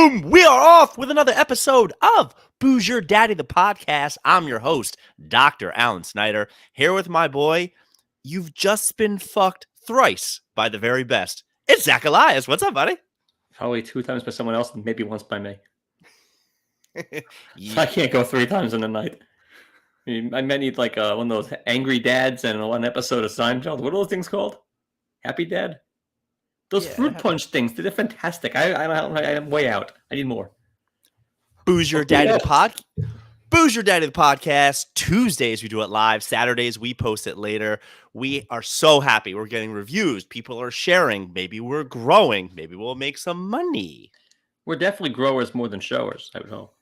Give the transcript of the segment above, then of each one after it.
Boom! We are off with another episode of Booze Your Daddy, the podcast. I'm your host, Dr. Alan Snyder, here with my boy. You've just been fucked thrice by the very best. It's Zach Elias. What's up, buddy? Probably 2 times by someone else and maybe once by me. Yeah. I can't go 3 times in a night. I might need like one of those angry dads and one episode of Seinfeld. What are those things called? Happy Dad? Those fruit punch things, they're fantastic. I'm way out. I need more. Booze Your Daddy, the podcast. Booze Your Daddy, the podcast. Tuesdays, we do it live. Saturdays, we post it later. We are so happy. We're getting reviews. People are sharing. Maybe we're growing. Maybe we'll make some money. We're definitely growers more than showers, I would hope.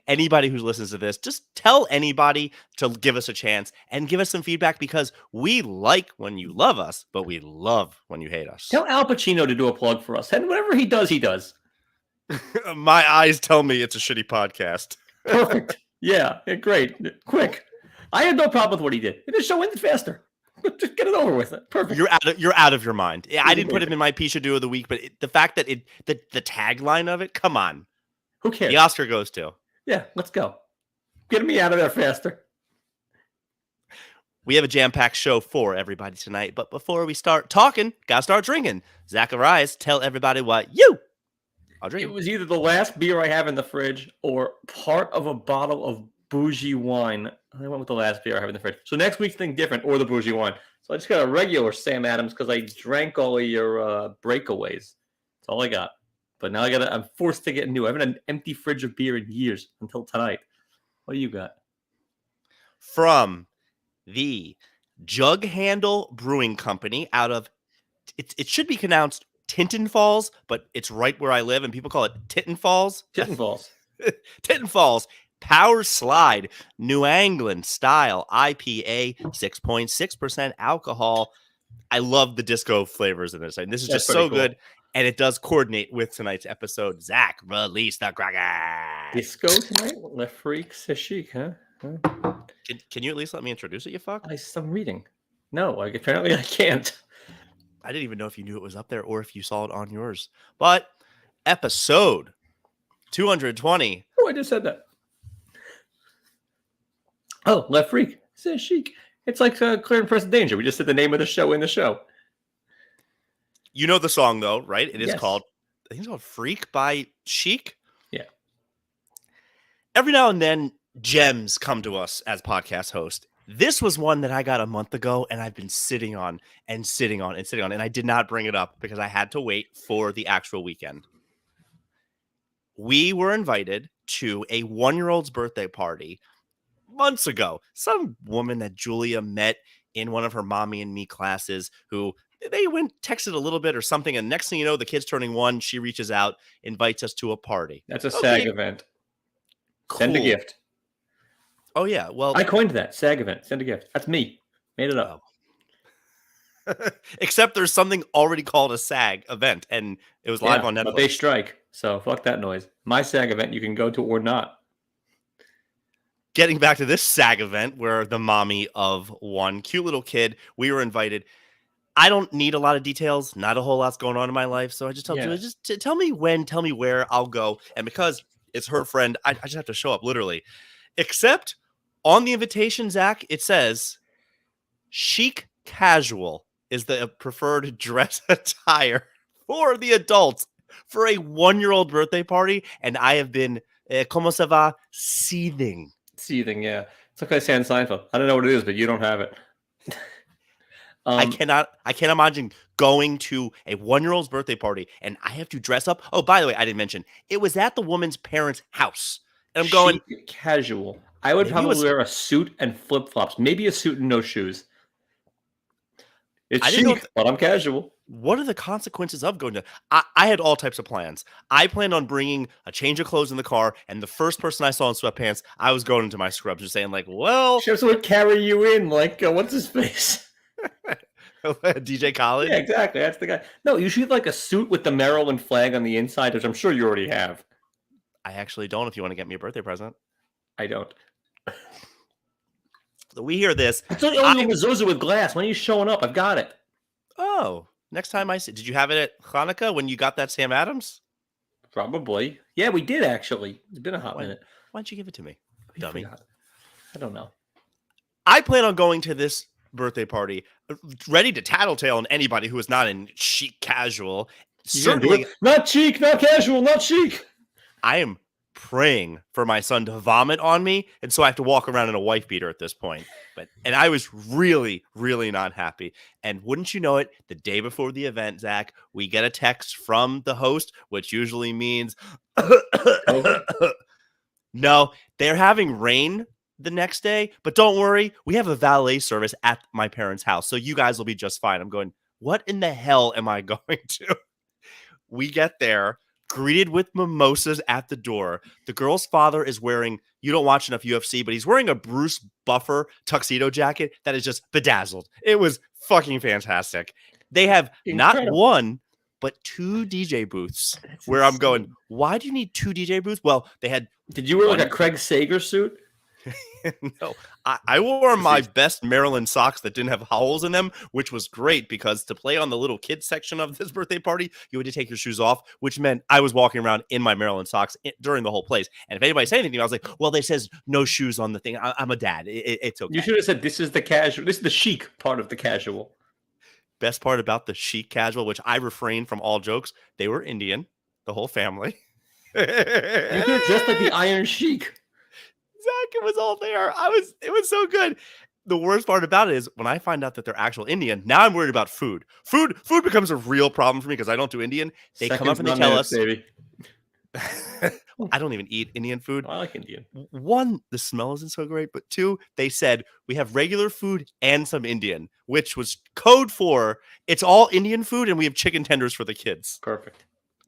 Anybody who listens to this, just tell anybody to give us a chance and give us some feedback, because we like when you love us, but we love when you hate us. Tell Al Pacino to do a plug for us. And whatever he does, he does. My eyes tell me it's a shitty podcast. Perfect. Yeah, great. Quick. I had no problem with what he did. The show ended faster. Just get it over with. Perfect. You're out of your mind. Yeah, I didn't put him in my Pishadoo of the week, but the fact that the tagline of it, come on. Who cares? The Oscar goes to. Yeah, let's go. Get me out of there faster. We have a jam-packed show for everybody tonight, but before we start talking, gotta start drinking. Zacharias, tell everybody what you are drinking. It was either the last beer I have in the fridge or part of a bottle of bougie wine. I went with the last beer I have in the fridge. So next week's thing different, or the bougie wine. So I just got a regular Sam Adams because I drank all of your breakaways. That's all I got. But now I'm forced to get new. I haven't had an empty fridge of beer in years until tonight. What do you got? From the Jug Handle Brewing Company out of, it should be pronounced Tinton Falls, but it's right where I live and people call it Titten Falls. Titten Falls. Titten Falls. Power Slide, New England style IPA, 6.6% alcohol. I love the disco flavors in this. And this is just so good. And it does coordinate with tonight's episode. Zach, release the cracker. Disco tonight? Le Freak, c'est chic, huh? Can you at least let me introduce it, you fuck? I'm reading. No, apparently I can't. I didn't even know if you knew it was up there or if you saw it on yours. But episode 220. Oh, I just said that. Oh, Le Freak, c'est chic. It's like Clear and Present Danger. We just said the name of the show in the show. You know the song, though, right? It is Yes. called, I think it's called Freak by Chic. Yeah. Every now and then, gems come to us as podcast hosts. This was one that I got a month ago, and I've been sitting on, and I did not bring it up because I had to wait for the actual weekend. We were invited to a 1-year-old's birthday party months ago. Some woman that Julia met in one of her mommy and me classes who they texted a little bit or something. And next thing you know, the kid's turning 1. She reaches out, invites us to a party. That's a SAG event. Cool. Send a gift. Oh, yeah. Well, I coined that. SAG event. Send a gift. That's me. Made it up. Except there's something already called a SAG event, and it was live on Netflix. But they strike. So fuck that noise. My SAG event you can go to or not. Getting back to this SAG event where the mommy of one cute little kid, we were invited. I don't need a lot of details. Not a whole lot's going on in my life. So I just tell Julia, just tell me when, tell me where, I'll go. And because it's her friend, I just have to show up, literally. Except on the invitation, Zach, it says chic casual is the preferred dress attire for the adults for a 1-year-old birthday party. And I have been, como se va, seething. Seething, yeah. It's like I say on Seinfeld. I don't know what it is, but you don't have it. I can't imagine going to a 1-year-old's birthday party and I have to dress up. Oh, by the way, I didn't mention it was at the woman's parents' house. And I'm going casual. I would probably wear a suit and flip-flops, maybe a suit and no shoes. It's chic, but I'm casual. What are the consequences of going to? I had all types of plans. I planned on bringing a change of clothes in the car, and the first person I saw in sweatpants, I was going into my scrubs and saying, like, well, Chefs would carry you in, like, what's his face? DJ Khaled? Yeah, exactly. That's the guy. No, you should like a suit with the Maryland flag on the inside, which I'm sure you already have. I actually don't. If you want to get me a birthday present, I don't. So we hear this. I thought you only mezuzah with glass. When are you showing up? I've got it. Oh, next time I see. Did you have it at Hanukkah when you got that Sam Adams? Probably. Yeah, we did actually. It's been a hot minute. Why don't you give it to me, We dummy? forgot. I don't know. I plan on going to this birthday party ready to tattletale on anybody who is not in chic casual. Certainly, not chic, not casual, not chic. I am praying for my son to vomit on me, and so I have to walk around in a wife beater at this point. And I was really, really not happy. And wouldn't you know it, the day before the event, Zach, we get a text from the host, which usually means no, they're having rain the next day, but don't worry, we have a valet service at my parents' house, so you guys will be just fine. I'm going, what in the hell am I going to? We get there, greeted with mimosas at the door. The girl's father is wearing, you don't watch enough UFC, but he's wearing a Bruce Buffer tuxedo jacket that is just bedazzled. It was fucking fantastic. They have not one, but 2 DJ booths. That's where insane. I'm going, why do you need 2 DJ booths? Well, they had. Did you wear like a Craig Sager suit? No, I wore my best Maryland socks that didn't have holes in them, which was great because to play on the little kids section of this birthday party, you had to take your shoes off, which meant I was walking around in my Maryland socks during the whole place. And if anybody said anything to me, I was like, well, they says no shoes on the thing. I'm a dad. It's okay. You should have said this is the casual. This is the chic part of the casual. Best part about the chic casual, which I refrained from all jokes, they were Indian, the whole family. You could have dressed like the Iron Sheik. Zach, it was all there. It was so good. The worst part about it is when I find out that they're actual Indian, now I'm worried about food. Food becomes a real problem for me because I don't do Indian. They come up and they tell us. Baby. I don't even eat Indian food. I like Indian. 1, the smell isn't so great, but 2, they said we have regular food and some Indian, which was code for it's all Indian food and we have chicken tenders for the kids. Perfect.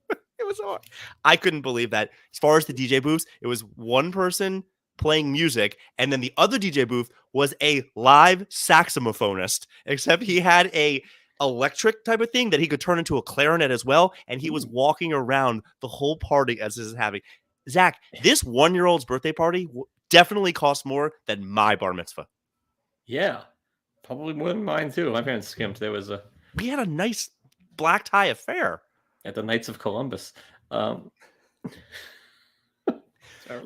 It was hard. I couldn't believe that. As far as the DJ booths, it was one person playing music, and then the other DJ booth was a live saxophonist, except he had a electric type of thing that he could turn into a clarinet as well, and he was walking around the whole party as this is happening. Zach, this 1-year-old's birthday party definitely cost more than my bar mitzvah. Yeah, probably more than mine too. My parents skimped. We had a nice black tie affair at the Knights of Columbus.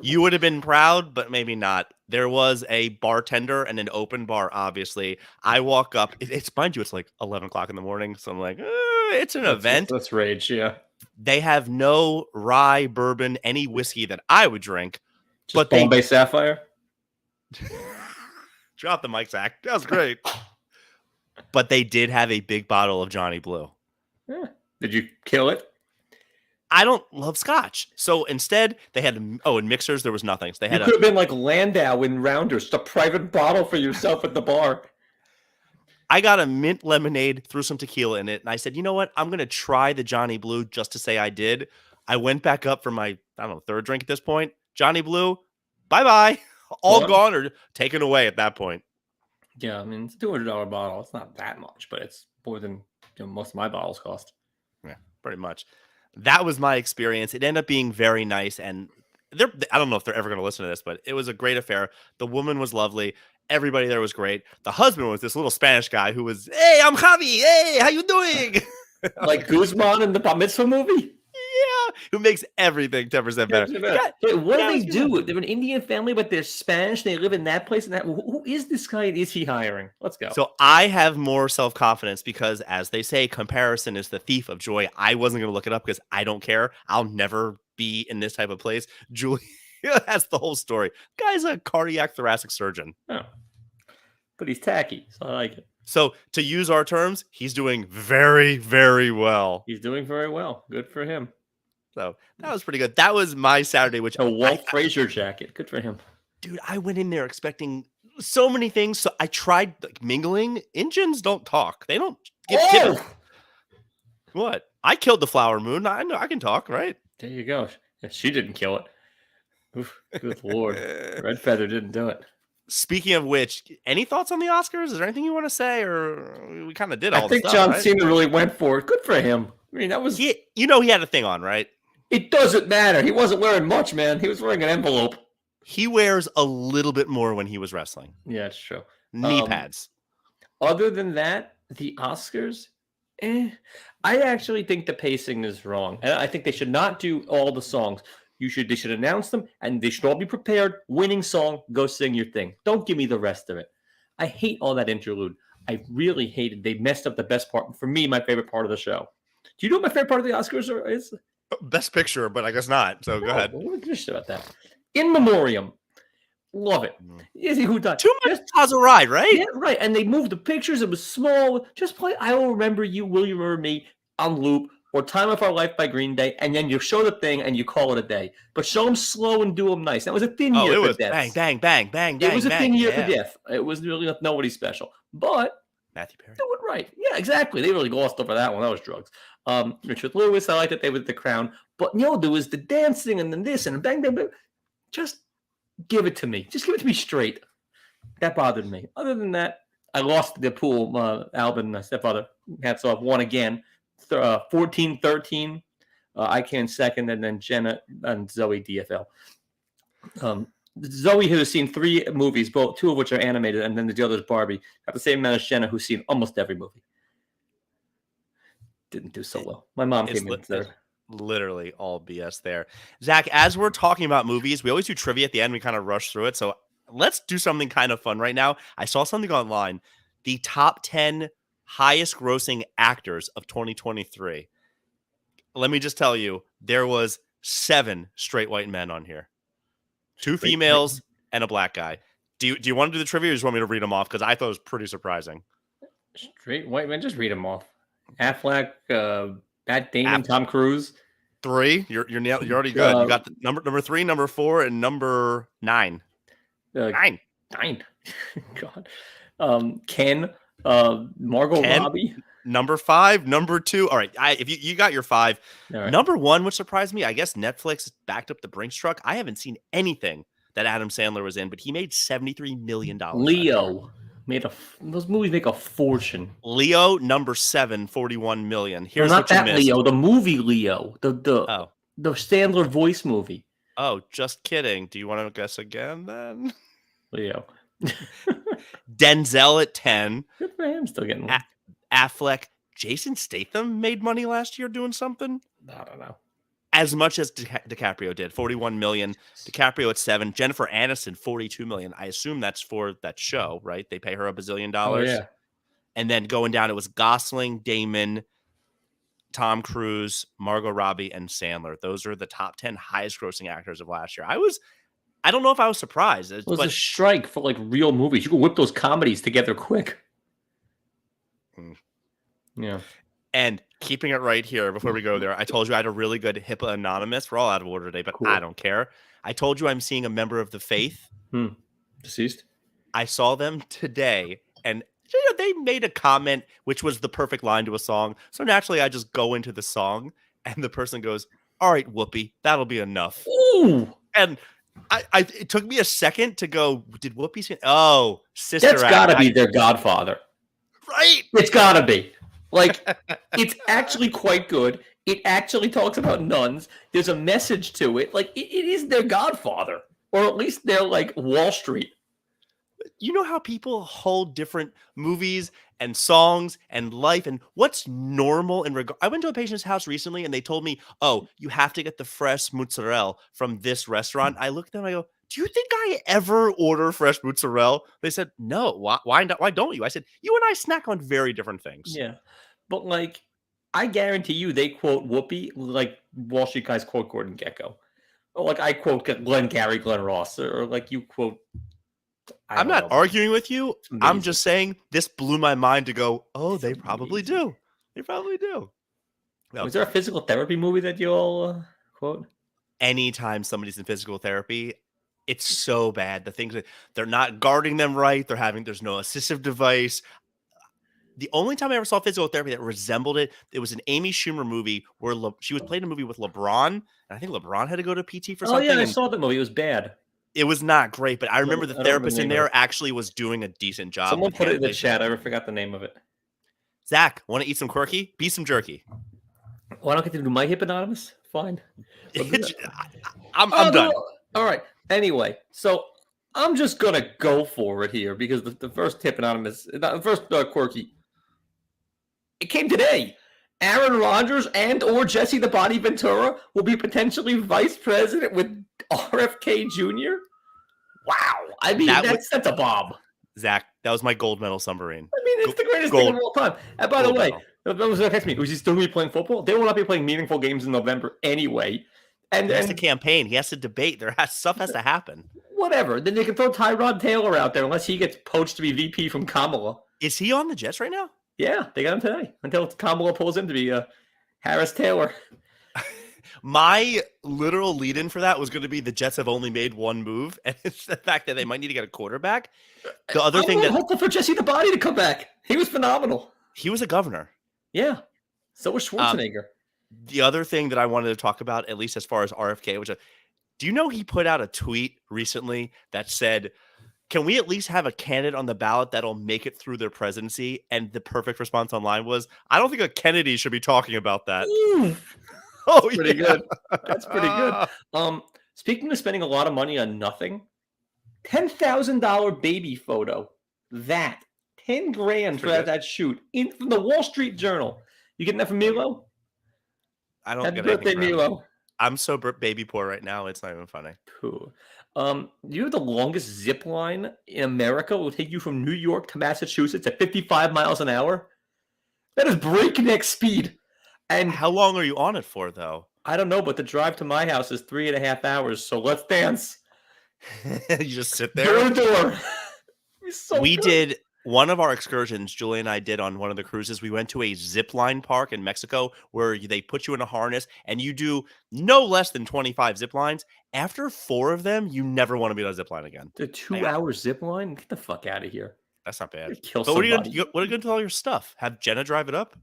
You would have been proud, but maybe not. There was a bartender and an open bar, obviously. I walk up. It's mind you, it's like 11 o'clock in the morning. So I'm like, it's an event. Let's rage, yeah. They have no rye, bourbon, any whiskey that I would drink. Just but Bombay Sapphire? Drop the mic, Zach. That was great. But they did have a big bottle of Johnny Blue. Yeah. Did you kill it? I don't love scotch. So instead, they had, in mixers, there was nothing. So they had could have been like Landau in Rounders, just a private bottle for yourself at the bar. I got a mint lemonade, threw some tequila in it, and I said, you know what? I'm going to try the Johnny Blue just to say I did. I went back up for my, 3rd drink at this point. Johnny Blue, bye-bye. All gone or taken away at that point. Yeah, I mean, it's a $200 bottle. It's not that much, but it's more than most of my bottles cost. Yeah, pretty much. That was my experience. It ended up being very nice, and I don't know if they're ever going to listen to this, but it was a great affair. The woman was lovely. Everybody there was great. The husband was this little Spanish guy who was, hey, I'm Javi. Hey, how you doing? Like Guzman in the Bar Mitzvah movie? Yeah, who makes everything 10% better. Wait, what do they do? They're an Indian family, but they're Spanish. They live in that place. Who is this guy? Is he hiring? Let's go. So I have more self-confidence because, as they say, comparison is the thief of joy. I wasn't going to look it up because I don't care. I'll never be in this type of place. Julia has the whole story. Guy's a cardiac thoracic surgeon. Oh. But he's tacky, so I like it. So to use our terms, he's doing very, very well. He's doing very well. Good for him. So that was pretty good. That was my Saturday, which a Walt Frazier jacket. Good for him. Dude, I went in there expecting so many things. So I tried mingling. Indians don't talk. They don't give kids. What? I killed the flower moon. I know I can talk, right? There you go. She didn't kill it. Oof, good Lord. Red Feather didn't do it. Speaking of which, any thoughts on the Oscars? Is there anything you want to say, or we kind of did all? I think the stuff, John Cena really went for it. Good for him. I mean, that was he had a thing on, right? It doesn't matter. He wasn't wearing much, man. He was wearing an envelope. He wears a little bit more when he was wrestling. Yeah, it's true. Knee pads. Other than that, the Oscars, I actually think the pacing is wrong. And I think they should not do all the songs. They should announce them and they should all be prepared. Winning song, go sing your thing. Don't give me the rest of it. I hate all that interlude. I really hated. They messed up the best part. For me, my favorite part of the show. Do you know what my favorite part of the Oscars is? Best Picture, but I guess not. So go ahead. We're just about that. In Memoriam. Love it. Is he who died? Too much cause a ride, right? Yeah, right. And they moved the pictures. It was small. Just play I Will Remember You, Will You Remember Me on loop, or Time of Our Life by Green Day, and then you show the thing and you call it a day. But show them slow and do them nice. That was a thin year for death. Bang, bang, bang, bang, It was a bang, thin year for death. It was really nobody special. But Matthew Perry. do it right. Yeah, exactly. They really glossed over that one. That was drugs. Richard Lewis, I like that they were The Crown. But there was the dancing and then this and bang, bang, bang. Just give it to me. Just give it to me straight. That bothered me. Other than that, I lost the pool. Alvin, my stepfather, hats off, won again. 14-13. I can second, and then Jenna and Zoe DFL. Zoe, who has seen 3 movies, 2 of which are animated, and then the other is Barbie, got the same amount as Jenna, who's seen almost every movie. Didn't do so well. My mom came in third. Literally all BS there. Zach, as we're talking about movies, we always do trivia at the end. We kind of rush through it. So let's do something kind of fun right now. I saw something online. The top 10 highest grossing actors of 2023. Let me just tell you, there was 7 straight white men on here. 2 females and a black guy. Do you want to do the trivia or you just want me to read them off? Because I thought it was pretty surprising. Straight white men, just read them off. Affleck, Matt Damon, Tom Cruise. 3. You're already good. You got the number 3, number 4, and number 9. 9. God. Ken, Margot Robbie. Number 5, number 2. All right, if you got your 5. Right. Number 1, which surprised me, I guess Netflix backed up the Brinks truck. I haven't seen anything that Adam Sandler was in, but he made $73 million. Leo. Those movies make a fortune. Leo, number 7, $41 million. Here's not what you that missed. Leo, the movie Leo, the Sandler voice movie. Oh, just kidding. Do you want to guess again then? Leo. Denzel at 10. Good for him, still getting one. Affleck. Jason Statham made money last year doing something? I don't know. As much as DiCaprio did, $41 million. DiCaprio at 7. Jennifer Aniston, $42 million. I assume that's for that show, right? They pay her $1 billion. Oh, yeah. And then going down, it was Gosling, Damon, Tom Cruise, Margot Robbie, and Sandler. Those are the top 10 highest grossing actors of last year. I don't know if I was surprised. It was a strike for like real movies. You could whip those comedies together quick. Yeah. And keeping it right here before we go there, I told you I had a really good HIPAA Anonymous. We're all out of order today, but cool. I don't care. I told you I'm seeing a member of the faith. Deceased. I saw them today, and they made a comment, which was the perfect line to a song. So naturally, I just go into the song, and the person goes, "All right, Whoopi, that'll be enough." Ooh. And it took me a second to go, did Whoopi say, oh, Sister That's got to be their Godfather. Right. It's got to be. Like, it's actually quite good. It actually talks about nuns. There's a message to it. Like, it is their Godfather. Or at least they're like Wall Street. You know how people hold different movies and songs and life and what's normal in regard. I went to a patient's house recently and they told me, oh, you have to get the fresh mozzarella from this restaurant. I looked at them and I go, do you think I ever order fresh mozzarella? They said, no. Why not? Why don't you? I said, you and I snack on very different things. Yeah. But like, I guarantee you they quote Whoopi like Wall Street guys quote Gordon Gekko. Or like I quote Glenn Ross. Or like you quote... I'm not arguing with you. I'm just saying this blew my mind to go, oh, they probably do. They probably do. Was there a physical therapy movie that you all quote? Anytime somebody's in physical therapy, it's so bad. The things that they're not guarding them right. There's no assistive device. The only time I ever saw physical therapy that resembled it was an Amy Schumer movie where she was playing a movie with LeBron. And I think LeBron had to go to PT for something. Oh, yeah, I saw that movie. It was bad. It was not great, but I remember the therapist in there actually was doing a decent job. Someone put it in the chat. I forgot the name of it. Zach, want to eat some quirky? Be some jerky. Well, I don't get to do my hip anonymous. Fine. I'm done. All right. Anyway, so I'm just going to go for it here because the first hip anonymous, the first quirky. It came today. Aaron Rodgers and or Jesse the Body Ventura will be potentially vice president with RFK Jr. Wow. I mean, that's a bomb. Zach, that was my gold medal submarine. I mean, it's the greatest thing of all time. And by the way, that was going to text me. Was he still going to be playing football? They will not be playing meaningful games in November anyway. And he has to campaign. He has to debate. Stuff has to happen. Whatever. Then they can throw Tyrod Taylor out there unless he gets poached to be VP from Kamala. Is he on the Jets right now? Yeah, they got him today. Until Kamala pulls him to be Harris Taylor. My literal lead-in for that was going to be the Jets have only made one move, and it's the fact that they might need to get a quarterback. The other thing that hopeful for Jesse the Body to come back. He was phenomenal. He was a governor. Yeah, so was Schwarzenegger. The other thing that I wanted to talk about, at least as far as RFK, which do you know he put out a tweet recently that said, "Can we at least have a candidate on the ballot that'll make it through their presidency?" And the perfect response online was, "I don't think a Kennedy should be talking about that." Oh, pretty good. That's pretty good. Speaking of spending a lot of money on nothing, $10,000 baby photo. That $10,000 for that shoot from the Wall Street Journal. You getting that from Milo? I don't Happy get birthday, anything. Milo. I'm so baby poor right now. It's not even funny. Cool. You know the longest zip line in America will take you from New York to Massachusetts at 55 miles an hour? That is breakneck speed. And how long are you on it for, though? I don't know, but the drive to my house is 3.5 hours. So let's dance. You just sit there. Door to door. We did one of our excursions. Julie and I did on one of the cruises. We went to a zip line park in Mexico where they put you in a harness and you do no less than 25 zip lines. After 4 of them, you never want to be on a zip line again. The 2-hour zip line? Get the fuck out of here. That's not bad. But what are you going to do with all your stuff? Have Jenna drive it up?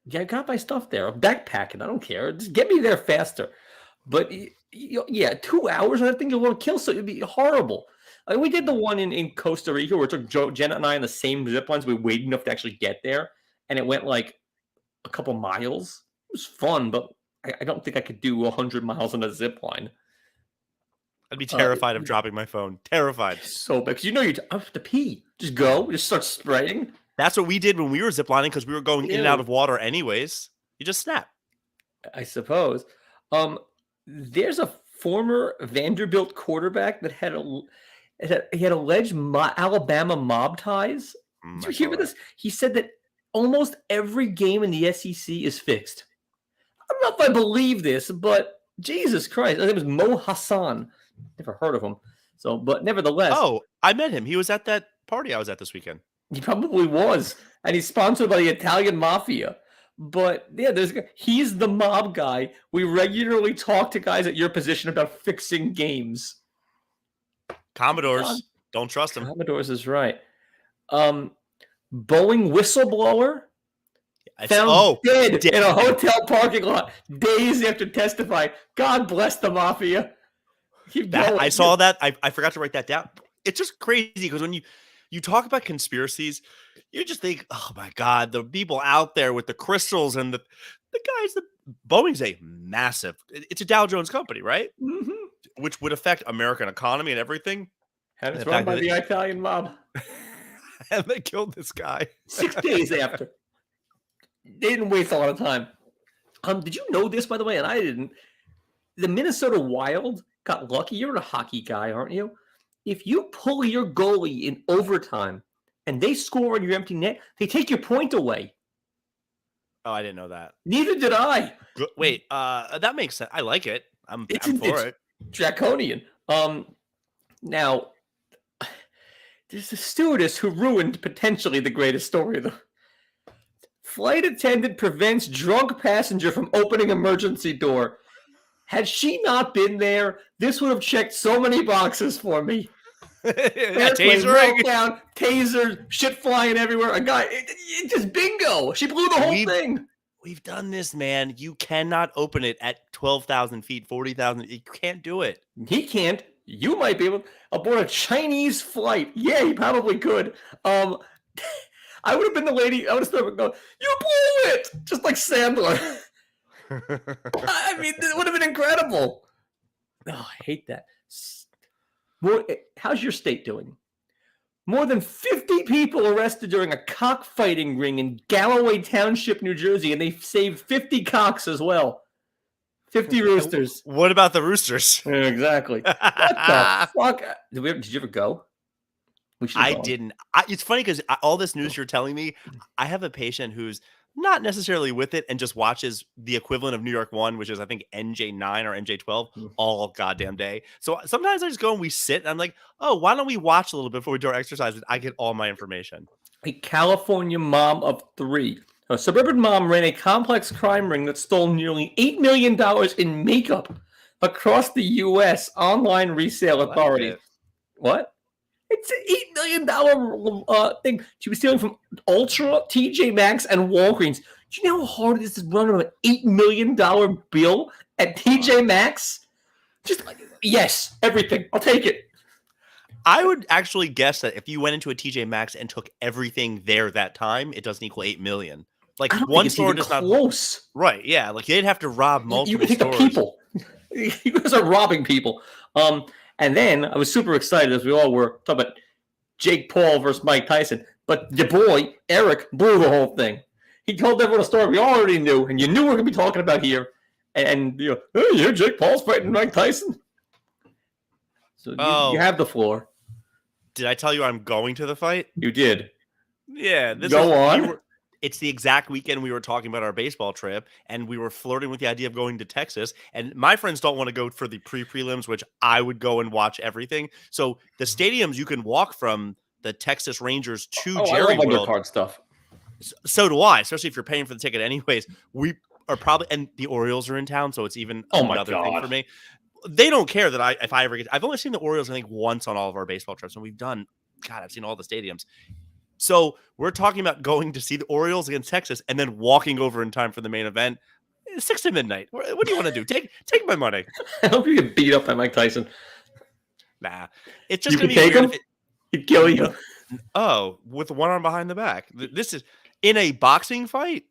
Yeah, I got my stuff there. I'm backpacking. I don't care. Just get me there faster. But yeah, 2 hours on that thing, you'll want to kill. So it'd be horrible. We did the one in Costa Rica where it took Jenna and I on the same zip lines. We waited enough to actually get there, and it went like a couple miles. It was fun, but I don't think I could do 100 miles on a zip line. I'd be terrified of dropping my phone. Terrified. So bad. Because I have to pee. Just go. Just start spraying. That's what we did when we were ziplining because we were going in and out of water anyways. You just snap. I suppose. There's a former Vanderbilt quarterback that had alleged Alabama mob ties. Did you hear about this? He said that almost every game in the SEC is fixed. I don't know if I believe this, but Jesus Christ. I think it was Mo Hassan. Never heard of him. So, but nevertheless. Oh, I met him. He was at that party I was at this weekend. He probably was. And he's sponsored by the Italian Mafia. But yeah, he's the mob guy. We regularly talk to guys at your position about fixing games. Commodores. Don't trust them. Commodores is right. Boeing whistleblower found dead in a hotel parking lot days after testifying. God bless the Mafia. I saw that. I forgot to write that down. It's just crazy because when you talk about conspiracies, you just think, oh my God, the people out there with the crystals and the guys, Boeing's a massive, it's a Dow Jones company, right? Mm-hmm. Which would affect American economy and everything. And it's run by the Italian mob. And they killed this guy. 6 days after. They didn't waste a lot of time. Did you know this, by the way? And I didn't. The Minnesota Wild got lucky. You're a hockey guy, aren't you? If you pull your goalie in overtime and they score on your empty net, they take your point away. Oh, I didn't know that. Neither did I. Wait, that makes sense. I like it. I'm for it. Draconian. Now, there's a stewardess who ruined potentially the greatest story of the flight attendant prevents drunk passenger from opening emergency door. Had she not been there, this would have checked so many boxes for me. Tasering down, taser, shit flying everywhere. A guy, it just bingo. She blew the whole thing. We've done this, man. You cannot open it at 12,000 feet, 40,000. You can't do it. He can't. You might be able aboard a Chinese flight. Yeah, he probably could. I would have been the lady. I would have stood up and go, "You blew it," just like Sandler. I mean, it would have been incredible. Oh, I hate that. Well, how's your state doing? More than 50 people arrested during a cockfighting ring in Galloway Township, New Jersey, and they saved 50 cocks as well. 50 roosters. What about the roosters? Yeah, exactly. What the fuck? Did you ever go? We should I have gone. didn't. It's funny because all this news you're telling me, I have a patient who's not necessarily with it and just watches the equivalent of New York 1, which is I think NJ9 or NJ12 all goddamn day. So sometimes I just go and we sit and I'm like, oh, why don't we watch a little bit before we do our exercise? And I get all my information. A California mom of 3. A suburban mom ran a complex crime ring that stole nearly $8 million in makeup across the U.S. online resale authorities. What? It's an $8 million thing. She was stealing from Ultra, TJ Maxx, and Walgreens. Do you know how hard it is to run an $8 million bill at TJ Maxx? Just yes, everything. I'll take it. I would actually guess that if you went into a TJ Maxx and took everything there that time, it doesn't equal 8 million. Like one store does not close. Right? Yeah, like they'd have to rob multiple you would think stores. The people. You guys are robbing people. And then I was super excited, as we all were, talking about Jake Paul versus Mike Tyson. But your boy Eric blew the whole thing. He told everyone a story we already knew, and you knew we were going to be talking about here. And you know, hey, yeah, Jake Paul's fighting Mike Tyson. So you have the floor. Did I tell you I'm going to the fight? You did. Yeah. Go on. It's the exact weekend we were talking about our baseball trip, and we were flirting with the idea of going to Texas. And my friends don't want to go for the prelims, which I would go and watch everything. So the stadiums you can walk from the Texas Rangers to Jerry World. Undercard stuff. So do I, especially if you're paying for the ticket anyways. We are probably, and the Orioles are in town, so it's even another thing for me. They don't care that if I ever get. I've only seen the Orioles, I think, once on all of our baseball trips, and we've done. God, I've seen all the stadiums. So we're talking about going to see the Orioles against Texas and then walking over in time for the main event. 6 to midnight. What do you want to do? Take my money. I hope you get beat up by Mike Tyson. Nah. It's just going to be take him? He'd kill you. Oh, with one arm behind the back. This is in a boxing fight.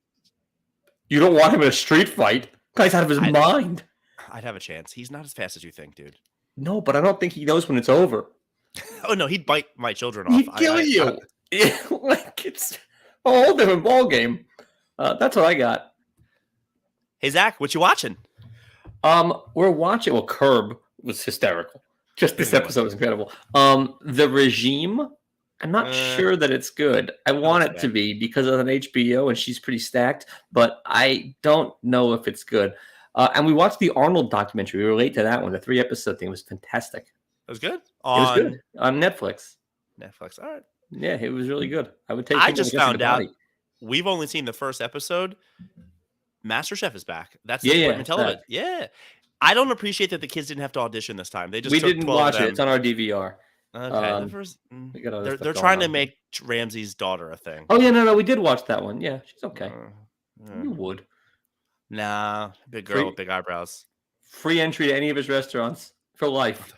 You don't want him in a street fight. Guy's out of his mind. I'd have a chance. He's not as fast as you think, dude. No, but I don't think he knows when it's over. Oh, no. He'd bite my children off. He'd kill you. Yeah, like it's a whole different ball game. That's what I got. Hey Zach, what you watching? We're watching. Well, Curb was hysterical. Just this episode was incredible. The Regime. I'm not sure that it's good. I want it to be because it's on HBO and she's pretty stacked, but I don't know if it's good. And we watched the Arnold documentary. We relate to that one. The 3-episode thing was fantastic. It was good. It was good on Netflix. All right. Yeah, it was really good. I would take. I just found out we've only seen the first episode. MasterChef is back. That's the appointment television. Yeah, I don't appreciate that the kids didn't have to audition this time. They just didn't watch it. It's on our DVR. Okay, they're trying to make Ramsey's daughter a thing. Oh yeah, no, we did watch that one. Yeah, she's okay. You would. Nah, big girl with big eyebrows. Free entry to any of his restaurants for life.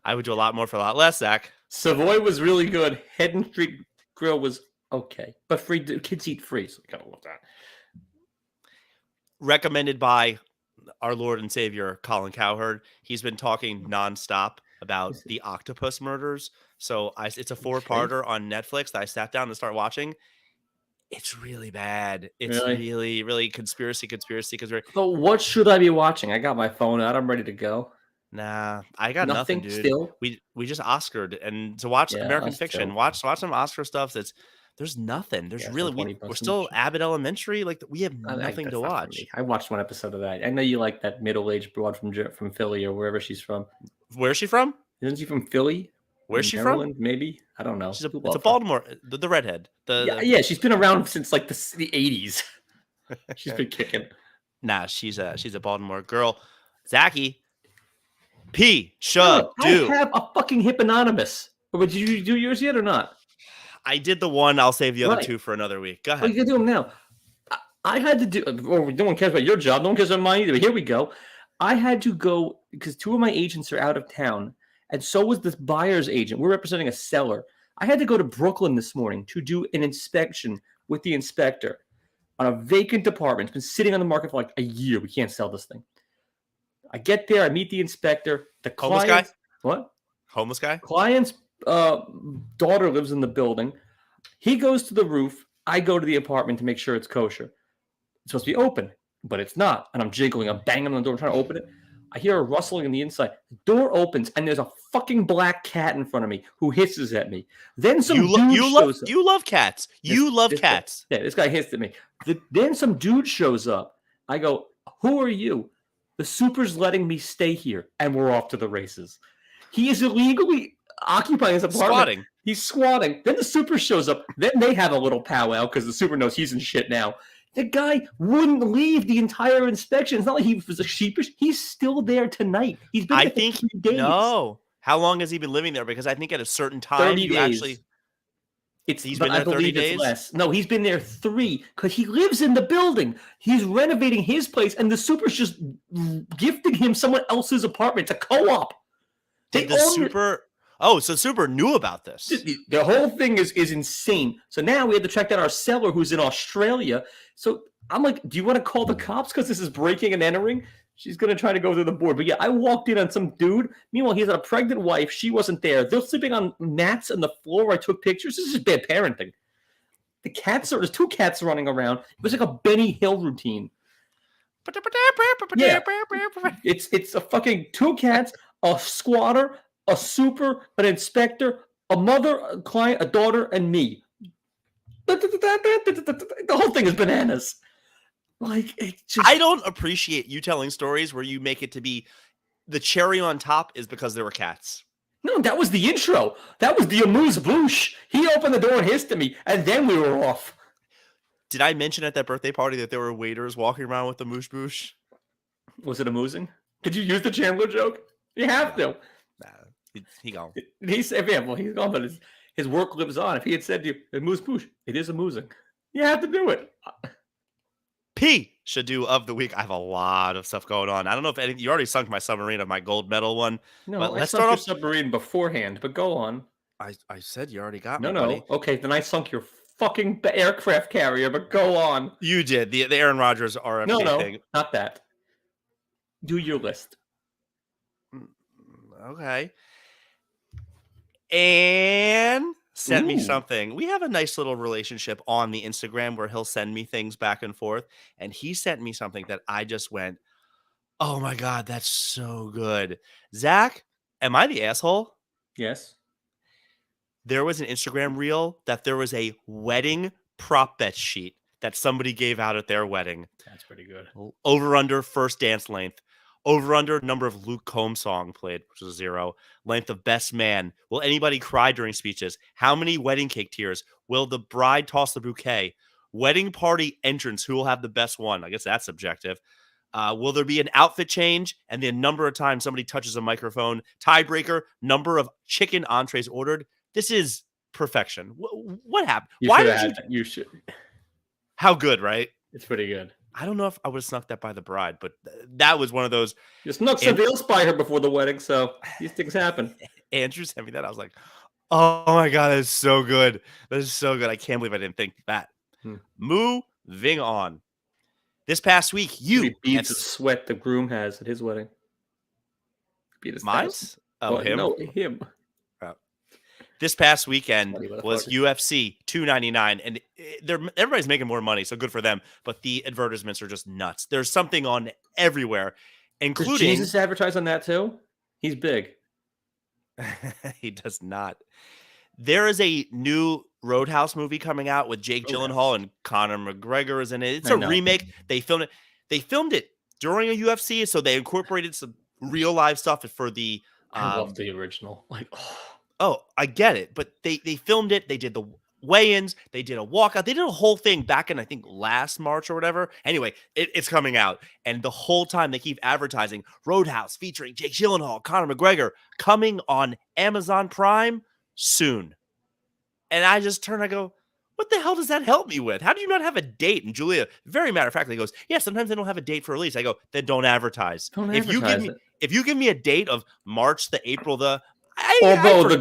I would do a lot more for a lot less, Zach. Savoy was really good. Head Street Grill was okay, but free kids eat free, so we gotta love that. Recommended by our Lord and Savior Colin Cowherd. He's been talking nonstop about the octopus murders. So it's a 4-parter on Netflix that I sat down to start watching. It's really bad. It's really, really conspiracy. So what should I be watching? I got my phone out. I'm ready to go. Nah, I got nothing, dude. Still? We just Oscared, and to watch American Fiction, too. watch some Oscar stuff. There's nothing. There's really we're still Abbott Elementary. Like we have nothing to watch. I watched one episode of that. I know you like that middle-aged broad from Philly or wherever she's from. Where's she from? Isn't she from Philly? Where's she from? Maybe I don't know. It's a Baltimore. The redhead. Yeah, she's been around since like the 80s. She's been kicking. Nah, she's a Baltimore girl. Zachy. Pishadoo. I have a fucking Hippononymous. But did you do yours yet or not? I did the one. I'll save the other two for another week. Go ahead. Oh, you can do them now. I had to do. Or no one cares about your job. No one cares about mine either. But here we go. I had to go because 2 of my agents are out of town, and so was this buyer's agent. We're representing a seller. I had to go to Brooklyn this morning to do an inspection with the inspector on a vacant apartment. It's been sitting on the market for like a year. We can't sell this thing. I get there. I meet the inspector. The homeless guy. What? Homeless guy. Client's daughter lives in the building. He goes to the roof. I go to the apartment to make sure it's kosher. It's supposed to be open, but it's not. And I'm jiggling. I'm banging on the door trying to open it. I hear a rustling on the inside. The door opens, and there's a fucking black cat in front of me who hisses at me. Then some dude shows up. You love cats. You love cats. This guy hissed at me. Then some dude shows up. I go, who are you? The super's letting me stay here, and we're off to the races. He is illegally occupying his apartment. Squatting. He's squatting. Then the super shows up. Then they have a little powwow because the super knows he's in shit now. The guy wouldn't leave the entire inspection. It's not like he was a sheepish. He's still there tonight. He's been there for 3 days. No. How long has he been living there? Because I think at a certain time 30 days. Actually. He's been there 30 days? It's less. No, he's been there 3 because he lives in the building. He's renovating his place, and the super's just gifting him someone else's apartment. It's a co-op. Did the super... Oh, so Super knew about this. The whole thing is insane. So now we have to track down our seller who's in Australia. So I'm like, do you want to call the cops because this is breaking and entering? She's going to try to go through the board. But yeah, I walked in on some dude. Meanwhile, he's got a pregnant wife. She wasn't there. They're sleeping on mats on the floor. I took pictures. This is just bad parenting. There's 2 cats running around. It was like a Benny Hill routine. Yeah. It's a fucking 2 cats, a squatter, a super, an inspector, a mother, a client, a daughter, and me. The whole thing is bananas. Like, it just... I don't appreciate you telling stories where you make it to be the cherry on top is because there were cats. No, that was the intro. That was the amuse-bouche. He opened the door and hissed at me, and then we were off. Did I mention at that birthday party that there were waiters walking around with the moosh-bouche? Was it amusing? Did you use the Chandler joke? You have to. Nah, he gone. He said, yeah, well, he's gone, but his work lives on. If he had said to you, amuse-bouche, it is amusing. You have to do it. Pishadoo of the week. I have a lot of stuff going on. I don't know if you already sunk my submarine of my gold medal one. No, but let's start off submarine beforehand, but go on. I said you already got me. No. Buddy. Okay, then I sunk your fucking aircraft carrier, but go on. You did. The Aaron Rodgers RFK thing. No, not that. Do your list. Okay. And sent me something. We have a nice little relationship on the Instagram where he'll send me things back and forth. And he sent me something that I just went, oh my God, that's so good. Zach, am I the asshole? Yes. There was an Instagram reel that there was a wedding prop bet sheet that somebody gave out at their wedding. That's pretty good. Over under first dance length. Over under number of Luke Combs song played, which was 0. Length of best man. Will anybody cry during speeches? How many wedding cake tears? Will the bride toss the bouquet? Wedding party entrance. Who will have the best one? I guess that's subjective. Will there be an outfit change? And the number of times somebody touches a microphone. Tiebreaker. Number of chicken entrees ordered. This is perfection. What happened? Why did you should. How good, right? It's pretty good. I don't know if I would have snuck that by the bride, but that was one of those. You snuck somebody else by her before the wedding, so these things happen. Andrew sent me that. I was like, oh my God, that is so good. That is so good. I can't believe I didn't think that. Moving on. This past week, you beads of sweat the groom has at his wedding. Mine? Oh, him? No, him. This past weekend was UFC 299, and everybody's making more money, so good for them. But the advertisements are just nuts. There's something on everywhere, including... Does Jesus advertise on that too? He's big. He does not. There is a new Roadhouse movie coming out with Jake Gyllenhaal and Conor McGregor is in it. It's a remake. They filmed it during a UFC, so they incorporated some real live stuff for the... I love the original. Oh, I get it. But they filmed it. They did the weigh-ins. They did a walkout. They did a whole thing back in, I think, last March or whatever. Anyway, it's coming out. And the whole time they keep advertising Roadhouse featuring Jake Gyllenhaal, Conor McGregor, coming on Amazon Prime soon. And I just turn, I go, what the hell does that help me with? How do you not have a date? And Julia, very matter of factly, goes, yeah, sometimes they don't have a date for release. I go, then don't advertise. If you give me a date of March, April, the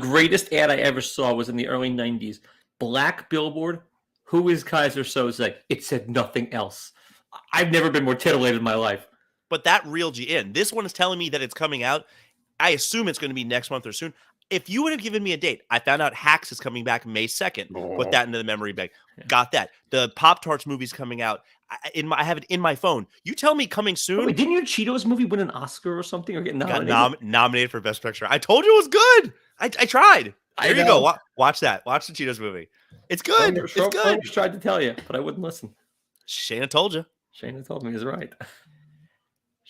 greatest ad I ever saw was in the early 90s. Black billboard. Who is Kaiser Soze? It said nothing else. I've never been more titillated in my life. But that reeled you in. This one is telling me that it's coming out. I assume it's going to be next month or soon. If you would have given me a date, I found out Hacks is coming back May 2nd. Put that into the memory bank. Yeah. Got that. The Pop-Tarts movie's coming out. I have it in my phone. You tell me coming soon. Wait, didn't your Cheetos movie win an Oscar or something or get nominated? Got nominated for Best Picture. I told you it was good. I tried. There you go. Watch that. Watch the Cheetos movie. It's good. It's good. I tried to tell you, but I wouldn't listen. Shayna told you. Shayna told me he's right.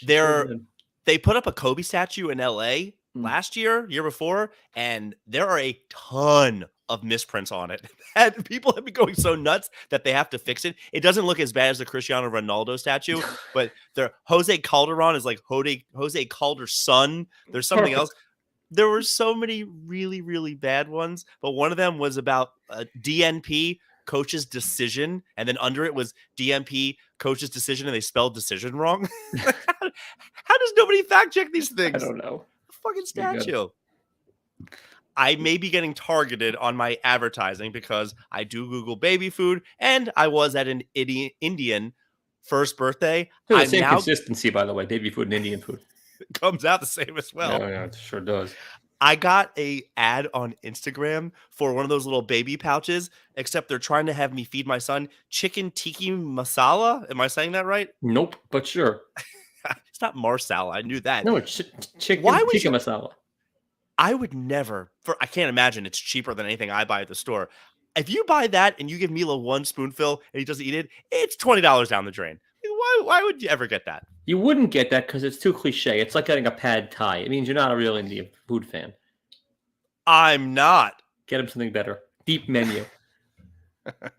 They put up a Kobe statue in LA last year before, and there are a ton of misprints on it. And people have been going so nuts that they have to fix it. It doesn't look as bad as the Cristiano Ronaldo statue, but the Jose Calderon is like Jose Calder's son. There's something else. There were so many really, really bad ones, but one of them was about DNP, coach's decision, and then under it was DNP, coach's decision, and they spelled decision wrong. How does nobody fact check these things? I don't know. A fucking statue. I may be getting targeted on my advertising because I do Google baby food, and I was at an Indian first birthday. The same consistency, by the way, baby food and Indian food. It comes out the same as well. Yeah, it sure does. I got a ad on Instagram for one of those little baby pouches, except they're trying to have me feed my son chicken tiki masala. Am I saying that right? Nope, but sure. It's not marsala. I knew that. No, it's chicken masala. I would never. I can't imagine it's cheaper than anything I buy at the store. If you buy that and you give Mila one spoonful and he doesn't eat it, it's $20 down the drain. Why would you ever get that? You wouldn't get that because it's too cliche. It's like getting a pad thai. It means you're not a real Indian food fan. I'm not. Get him something better. Deep menu.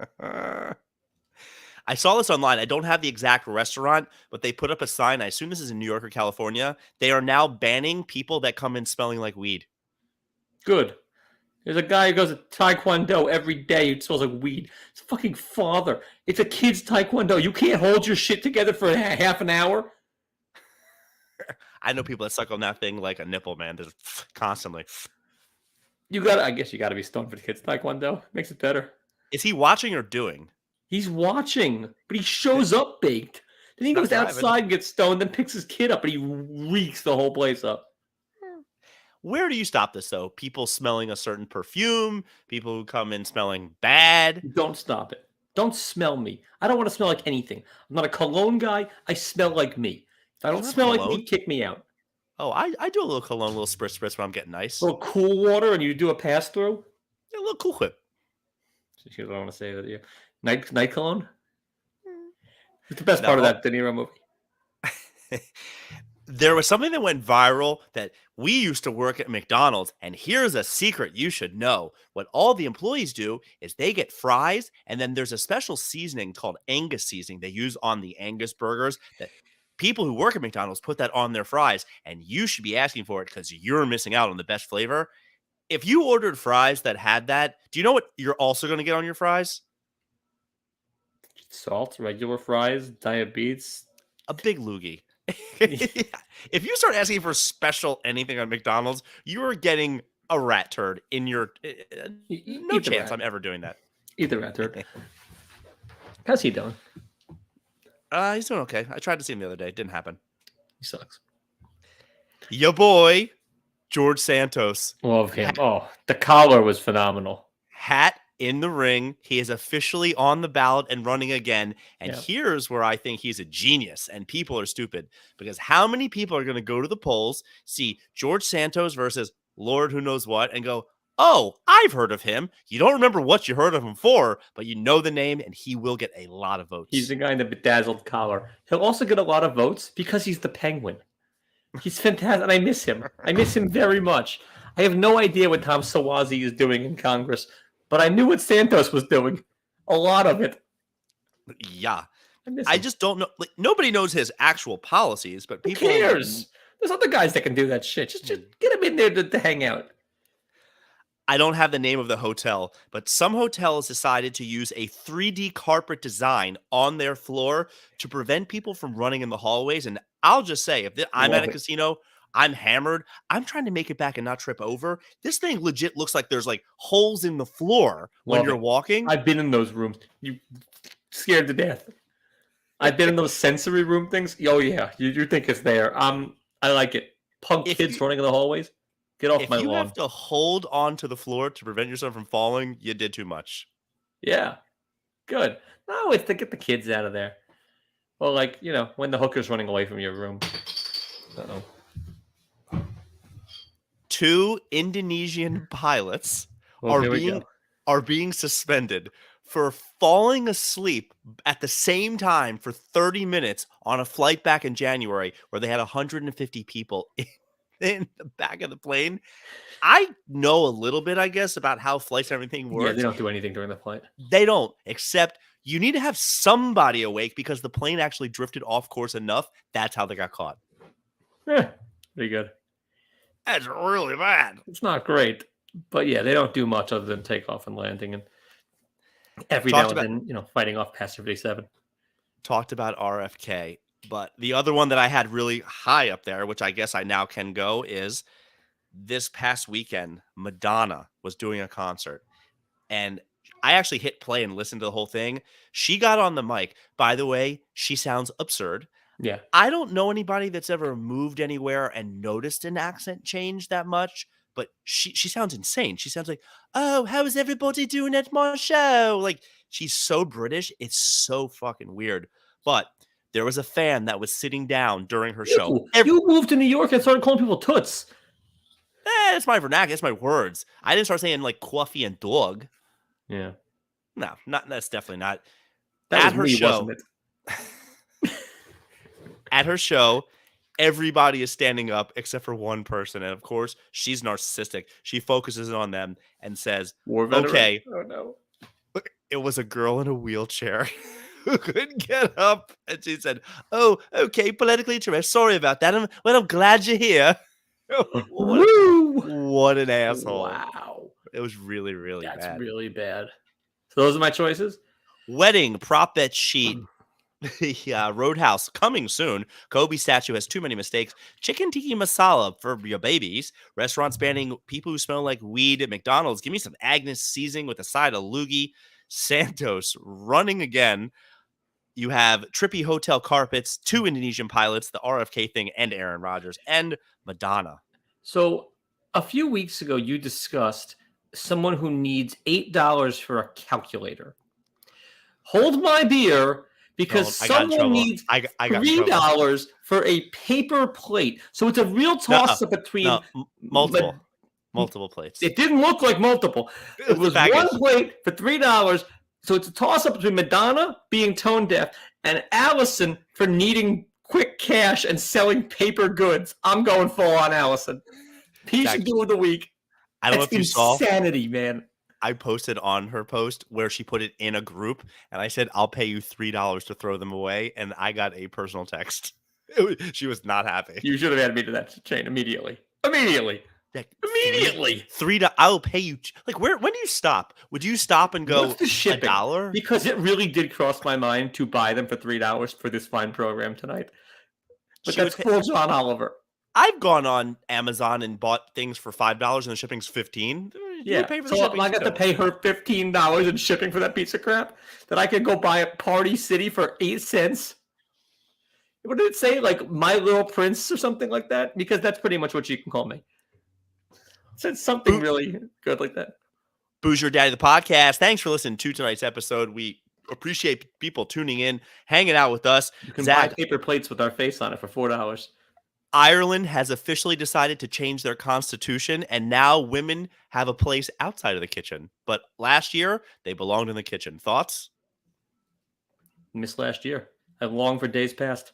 I saw this online. I don't have the exact restaurant, but they put up a sign. I assume this is in New York or California. They are now banning people that come in smelling like weed. Good. There's a guy who goes to Taekwondo every day who smells like weed. It's fucking father. It's a kid's Taekwondo. You can't hold your shit together for half an hour. I know people that suck on that thing like a nipple, man. There's constantly. I guess you gotta be stoned for the kids' Taekwondo. Makes it better. Is he watching or doing? He's watching, but he shows up baked. Then he goes outside and gets stoned, then picks his kid up, and he reeks the whole place up. Where do you stop this, though? People smelling a certain perfume, people who come in smelling bad. Don't stop it. Don't smell me. I don't want to smell like anything. I'm not a cologne guy. I smell like me. If I don't smell like me, kick me out. Oh, I do a little cologne, a little spritz when I'm getting nice. A little cool water, and you do a pass through. Yeah, a little Cool Whip. I don't want to say that. Yeah, night cologne. It's the best part of that De Niro movie. There was something that went viral that we used to work at McDonald's, and here's a secret you should know. What all the employees do is they get fries, and then there's a special seasoning called Angus seasoning they use on the Angus burgers that people who work at McDonald's put that on their fries, and you should be asking for it because you're missing out on the best flavor. If you ordered fries that had that, do you know what you're also going to get on your fries? Salt, regular fries, diabetes. A big loogie. If you start asking for special anything on McDonald's, you are getting a rat turd in your. No chance I'm ever doing that. Eat the rat turd. How's he doing? He's doing okay. I tried to see him the other day. Didn't happen. He sucks. Your boy, George Santos. Love him. Oh, the collar was phenomenal. Hat in the ring. He is officially on the ballot and running again. And here's where I think he's a genius and people are stupid. Because how many people are going to go to the polls, see George Santos versus Lord who knows what, and go, oh, I've heard of him. You don't remember what you heard of him for, but you know the name, and he will get a lot of votes. He's the guy in the bedazzled collar. He'll also get a lot of votes because he's the Penguin. He's fantastic, and I miss him. I miss him very much. I have no idea what Tom Sawazi is doing in Congress, but I knew what Santos was doing. A lot of it. Yeah. I just don't know. Like, nobody knows his actual policies, but people... Who cares? There's other guys that can do that shit. Just get him in there to hang out. I don't have the name of the hotel, but some hotels decided to use a 3D carpet design on their floor to prevent people from running in the hallways. And I'll just say, if I'm at a casino, I'm hammered, I'm trying to make it back and not trip over. This thing legit looks like there's like holes in the floor when you're walking. I've been in those rooms. You scared to death. I've been in those sensory room things. Oh yeah, you think it's there. I like it. Punk kids running in the hallways. Get off If my you lawn. have to hold on to the floor to prevent yourself from falling, you did too much. Yeah, good. No, it's to get the kids out of there. Well, like, when the hooker's running away from your room. Uh-oh. 2 Indonesian pilots Well, are here we go. being suspended for falling asleep at the same time for 30 minutes on a flight back in January where they had 150 people in the back of the plane. I know a little bit, I guess, about how flights and everything Yeah, they works. don't do anything during the flight. They don't, except you need to have somebody awake because the plane actually drifted off course enough. That's how they got caught. Pretty good. That's really bad. It's not great, but yeah, they don't do much other than takeoff and landing, and every Talked now and about then, fighting off Passenger 57. talked about RFK, but the other one that I had really high up there, which I guess I now can go, is this past weekend, Madonna was doing a concert. And I actually hit play and listened to the whole thing. She got on the mic. By the way, she sounds absurd. Yeah. I don't know anybody that's ever moved anywhere and noticed an accent change that much, but she sounds insane. She sounds like, "Oh, how is everybody doing at my show?" Like, she's so British. It's so fucking weird. But there was a fan that was sitting down during her show. You moved to New York and started calling people toots. That's my vernacular. That's my words. I didn't start saying like coffee and dog. Yeah. No, that's definitely not. That At was her me, show, wasn't it? at her show, everybody is standing up except for one person. And of course, she's narcissistic. She focuses on them and says, War veteran. "Okay, Oh, no. it was a girl in a wheelchair who couldn't get up." And she said, "Oh, okay, politically correct. Sorry about that. I'm glad you're here." What an asshole. Wow. It was really, really That's bad. really bad. So those are my choices? Wedding, prop bet sheet. The Roadhouse coming soon. Kobe statue has too many mistakes. Chicken tiki masala for your babies. Restaurants banning people who smell like weed at McDonald's. Give me some Agnes seasoning with a side of loogie. Santos running again. You have trippy hotel carpets, 2 Indonesian pilots, the RFK thing, and Aaron Rodgers, and Madonna. So a few weeks ago, you discussed someone who needs $8 for a calculator. Hold my beer, because someone needs I got in trouble. $3 for a paper plate. So it's a real toss-up between multiple plates. It didn't look like multiple. It was one plate for $3. So it's a toss-up between Madonna being tone deaf and Allison for needing quick cash and selling paper goods. I'm going full on Allison. Piece of do of the week. I don't know if you saw. Insanity, man. I posted on her post where she put it in a group, and I said, "I'll pay you $3 to throw them away," and I got a personal text. She was not happy. You should have added me to that chain immediately. Immediately. I'll pay you. Like, when do you stop? Would you stop and go $1? Because it really did cross my mind to buy them for $3 for this fine program tonight. But that's full John Oliver. I've gone on Amazon and bought things for $5 and the shipping's $15. Yeah, so I got to pay her $15 in shipping for that piece of crap that I could go buy at Party City for 8 cents. What did it say? Like My Little Prince or something like that? Because that's pretty much what you can call me. It said something really good like that. Boozer Daddy, the podcast. Thanks for listening to tonight's episode. We appreciate people tuning in, hanging out with us. You can buy paper plates with our face on it for $4. Ireland has officially decided to change their constitution, and now women have a place outside of the kitchen. But last year, they belonged in the kitchen. Thoughts? Missed last year. I've longed for days past.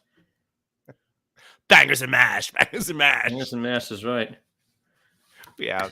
Bangers and mash. Bangers and mash. Bangers and mash is right. Yeah.